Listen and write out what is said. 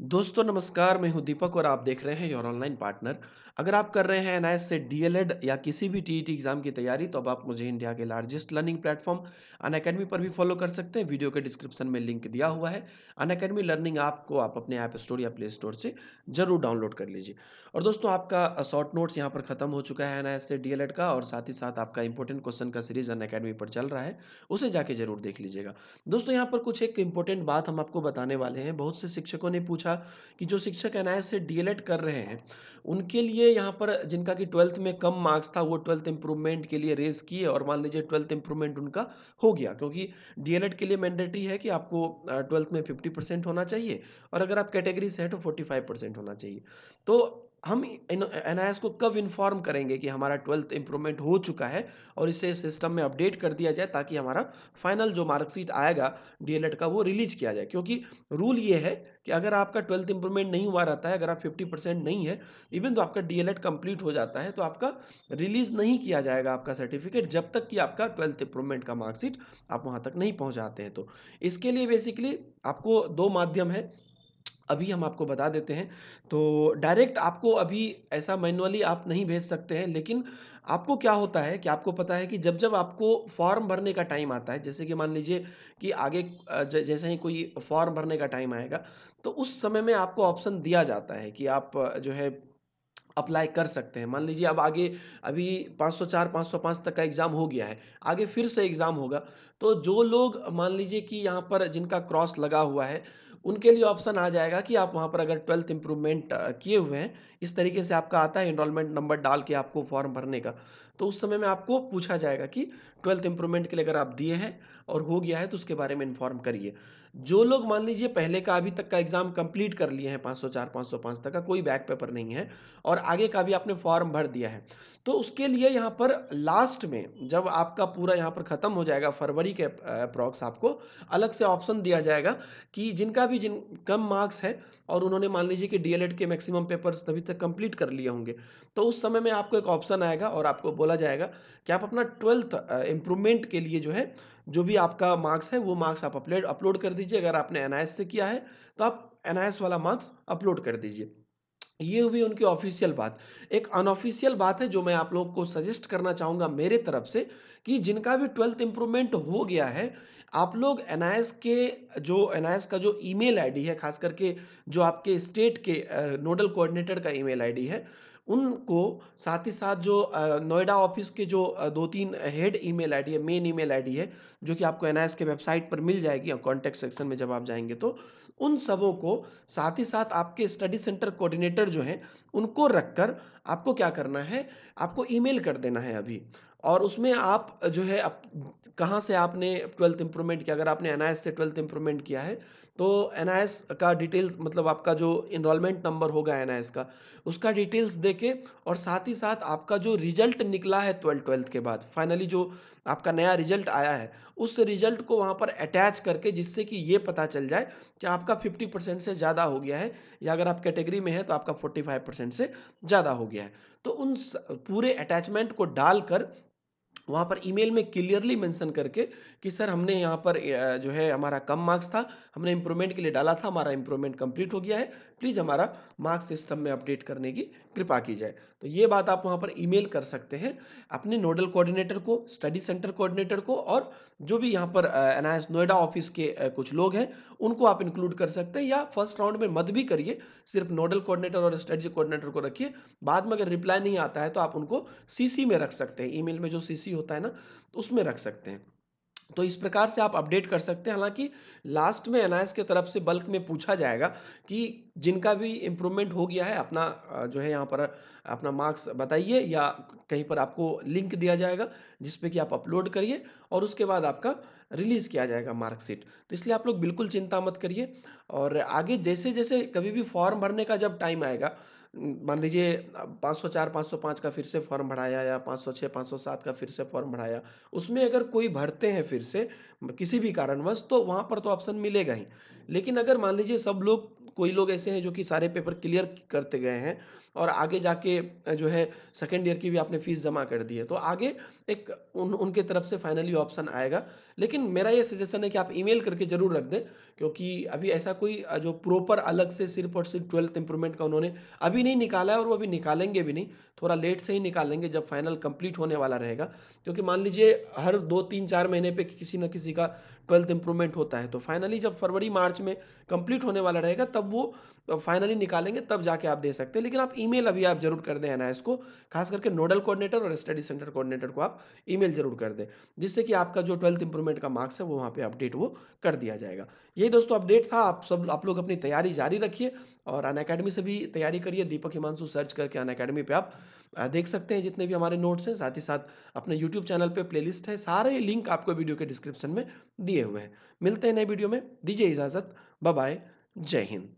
दोस्तों नमस्कार, मैं हूं दीपक और आप देख रहे हैं योर ऑनलाइन पार्टनर। अगर आप कर रहे हैं एनआईएस से डीएलएड या किसी भी टीईटी एग्जाम की तैयारी तो अब आप मुझे इंडिया के लार्जेस्ट लर्निंग प्लेटफॉर्म अनअकैडमी पर भी फॉलो कर सकते हैं। वीडियो के डिस्क्रिप्शन में लिंक दिया हुआ है। अनअकैडमी लर्निंग ऐप को आप अपने ऐप स्टोर या प्ले स्टोर से जरूर डाउनलोड कर लीजिए। और दोस्तों आपका शॉर्ट नोट्स यहाँ पर खत्म हो चुका है एनआईएस से डीएलएड का, और साथ ही साथ आपका इंपॉर्टेंट क्वेश्चन का सीरीज अनअकैडमी पर चल रहा है, उसे जाके जरूर देख लीजिएगा। दोस्तों यहाँ पर कुछ एक इंपॉर्टेंट बात हम आपको बताने वाले हैं। बहुत से शिक्षकों ने पूछा कि जो शिक्षक एनआईएस से डीएलएड कर रहे हैं उनके लिए यहाँ पर जिनका कि 12th में कम मार्क्स था वो 12th इंप्रूवमेंट के लिए रेज किए, और मान लीजिए 12th इंप्रूवमेंट उनका हो गया, क्योंकि डीएलएड के लिए मैंडेटरी है कि आपको 12th में 50% होना चाहिए, और अगर आप कैटेगरी से है तो 45% होना चाहिए। तो हम एनआईएस को कब इन्फॉर्म करेंगे कि हमारा 12th इंप्रूवमेंट हो चुका है, और इसे सिस्टम में अपडेट कर दिया जाए ताकि हमारा फाइनल जो मार्कशीट आएगा डीएलएड का वो रिलीज किया जाए। क्योंकि रूल ये है कि अगर आपका 12th इंप्रूवमेंट नहीं हुआ रहता है, अगर आप 50% नहीं है, इवन तो आपका डीएलएड कंप्लीट हो जाता है, तो आपका रिलीज नहीं किया जाएगा आपका सर्टिफिकेट जब तक कि आपका 12th इंप्रूवमेंट का मार्कशीट आप वहां तक नहीं पहुंचाते हैं। तो इसके लिए बेसिकली आपको दो माध्यम है, अभी हम आपको बता देते हैं। तो डायरेक्ट आपको अभी ऐसा मैनुअली आप नहीं भेज सकते हैं, लेकिन आपको क्या होता है कि आपको पता है कि जब जब आपको फॉर्म भरने का टाइम आता है, जैसे कि मान लीजिए कि आगे जैसे ही कोई फॉर्म भरने का टाइम आएगा, तो उस समय में आपको ऑप्शन दिया जाता है कि आप जो है अप्लाई कर सकते हैं। मान लीजिए अब आगे अभी 504 505 तक का एग्ज़ाम हो गया है, आगे फिर से एग्ज़ाम होगा। तो जो लोग मान लीजिए कि यहाँ पर जिनका क्रॉस लगा हुआ है, उनके लिए ऑप्शन आ जाएगा कि आप वहाँ पर अगर 12th इंप्रूवमेंट किए हुए हैं, इस तरीके से आपका आता है एनरोलमेंट नंबर डाल के आपको फॉर्म भरने का। तो उस समय में आपको पूछा जाएगा कि 12th इंप्रूवमेंट के लिए अगर आप दिए हैं और हो गया है तो उसके बारे में इन्फॉर्म करिए। जो लोग मान लीजिए पहले का अभी तक का एग्ज़ाम कंप्लीट कर लिए हैं, 504 505 तक का कोई बैक पेपर नहीं है, और आगे का भी आपने फॉर्म भर दिया है, तो उसके लिए यहाँ पर लास्ट में जब आपका पूरा यहाँ पर ख़त्म हो जाएगा फरवरी के अप्रॉक्स, आपको अलग से ऑप्शन दिया जाएगा कि जिनका भी जिन कम मार्क्स है और उन्होंने मान लीजिए कि डीएलएड के मैक्सिमम पेपर्स तभी तक कंप्लीट कर लिए होंगे, तो उस समय में आपको एक ऑप्शन आएगा और आपको बोला जाएगा कि आप अपना 12th इम्प्रूवमेंट के लिए जो है, जो भी आपका मार्क्स है वो मार्क्स आप अपलोड अपलोड कर दीजिए। अगर आपने एनआईएस से किया है तो आप एनआईएस वाला मार्क्स अपलोड कर दीजिए। ये हुई उनकी ऑफिशियल बात। एक अनऑफिशियल बात है जो मैं आप लोगों को सजेस्ट करना चाहूँगा मेरे तरफ से, कि जिनका भी 12th इंप्रूवमेंट हो गया है, आप लोग एनआईएस का जो ईमेल आईडी है, ख़ास करके जो आपके स्टेट के नोडल कोऑर्डिनेटर का ईमेल आईडी है, उनको साथ ही साथ जो नोएडा ऑफ़िस के जो 2-3 हेड ईमेल आईडी है, मेन ईमेल आईडी है, जो कि आपको एनआईएस के वेबसाइट पर मिल जाएगी और कॉन्टैक्ट सेक्शन में जब आप जाएँगे तो, उन सबों को साथ ही साथ आपके स्टडी सेंटर कोऑर्डिनेटर जो हैं, उनको रखकर आपको क्या करना है, आपको ईमेल कर देना है अभी। और उसमें आप जो है कहाँ से आपने 12th इंप्रूवमेंट किया, अगर आपने एनआईएस से 12th इंप्रूवमेंट किया है, तो एनआईएस का डिटेल्स, मतलब आपका जो एनरोलमेंट नंबर होगा एनआईएस का, उसका डिटेल्स देके, और साथ ही साथ आपका जो रिजल्ट निकला है 12th के बाद, फाइनली जो आपका नया रिजल्ट आया है, उस रिजल्ट को वहाँ पर अटैच करके, जिससे कि ये पता चल जाए कि आपका 50% से ज़्यादा हो गया है, या अगर आप कैटेगरी में हैं तो आपका 45% से ज़्यादा हो गया है। तो पूरे अटैचमेंट को डालकर वहाँ पर ईमेल में क्लियरली मेंशन करके कि सर हमने यहाँ पर जो है हमारा कम मार्क्स था, हमने इम्प्रूवमेंट के लिए डाला था, हमारा इम्प्रूवमेंट कंप्लीट हो गया है, प्लीज़ हमारा मार्क्स सिस्टम में अपडेट करने की कृपा की जाए। तो ये बात आप वहाँ पर ईमेल कर सकते हैं अपने नोडल कोऑर्डिनेटर को, स्टडी सेंटर कोऑर्डिनेटर को, और जो भी यहाँ पर एनआईएस नोएडा ऑफिस के कुछ लोग हैं, उनको आप इंक्लूड कर सकते हैं, या फर्स्ट राउंड में मत भी करिए, सिर्फ नोडल कोऑर्डिनेटर और स्टडी कोऑर्डिनेटर को रखिए। बाद में अगर रिप्लाई नहीं आता है तो आप उनको सीसी में रख सकते हैं, ईमेल में जो सीसी होता है ना, तो उसमें रख सकते हैं। तो इस प्रकार से आप अपडेट कर सकते हैं। हालाँकि लास्ट में एनआईएस की तरफ से बल्क में पूछा जाएगा कि जिनका भी इम्प्रूवमेंट हो गया है अपना जो है यहाँ पर अपना मार्क्स बताइए, या कहीं पर आपको लिंक दिया जाएगा जिस पे कि आप अपलोड करिए, और उसके बाद आपका रिलीज़ किया जाएगा मार्कशीट। तो इसलिए आप लोग बिल्कुल चिंता मत करिए, और आगे जैसे-जैसे कभी भी फॉर्म भरने का जब टाइम आएगा, मान लीजिए 504 505 का फिर से फॉर्म भराया, या 506 507 का फिर से फॉर्म भराया, उसमें अगर कोई भरते हैं फिर से किसी भी कारणवश, तो वहाँ पर तो ऑप्शन मिलेगा ही। लेकिन अगर मान लीजिए सब लोग कोई लोग ऐसे हैं जो कि सारे पेपर क्लियर करते गए हैं और आगे जाके जो है सेकंड ईयर की भी आपने फीस जमा कर दी है, तो आगे एक उनके तरफ से फाइनली ऑप्शन आएगा। लेकिन मेरा ये सजेशन है कि आप ईमेल करके ज़रूर रख दें, क्योंकि अभी ऐसा कोई जो प्रॉपर अलग से सिर्फ़ और सिर्फ़ 12th इम्प्रूवमेंट का उन्होंने अभी नहीं निकाला है और वो अभी निकालेंगे भी नहीं, थोड़ा लेट से ही निकालेंगे जब फाइनल कंप्लीट होने वाला रहेगा। क्योंकि मान लीजिए हर 2, 3, 4 महीने पे किसी न किसी का 12th इम्प्रूवमेंट होता है, तो फाइनली जब फरवरी, मार्च में कंप्लीट होने वाला रहेगा तब वो फाइनली निकालेंगे, तब जाके आप दे सकते हैं। लेकिन आप ईमेल अभी आप ज़रूर कर दें एनआईएस को, खास करके नोडल कोऑर्डिनेटर और स्टडी सेंटर कोऑर्डिनेटर को आप ईमेल ज़रूर कर दें, जिससे कि आपका जो 12th इम्प्रूवमेंट का मार्क्स है वो वहाँ पे अपडेट वो कर दिया जाएगा। यही दोस्तों अपडेट था। आप लोग अपनी तैयारी जारी रखिए और अनअकैडमी से भी तैयारी करिए। दीपक हिमांशु सर्च करके अनअकैडमी पे आप देख सकते हैं जितने भी हमारे नोट्स हैं। साथ ही साथ अपने यूट्यूब चैनल पे प्लेलिस्ट है, सारे लिंक आपको वीडियो के डिस्क्रिप्शन में दिए हुए हैं। मिलते हैं नए वीडियो में, दीजिए इजाज़त, बाय बाय, जय हिंद।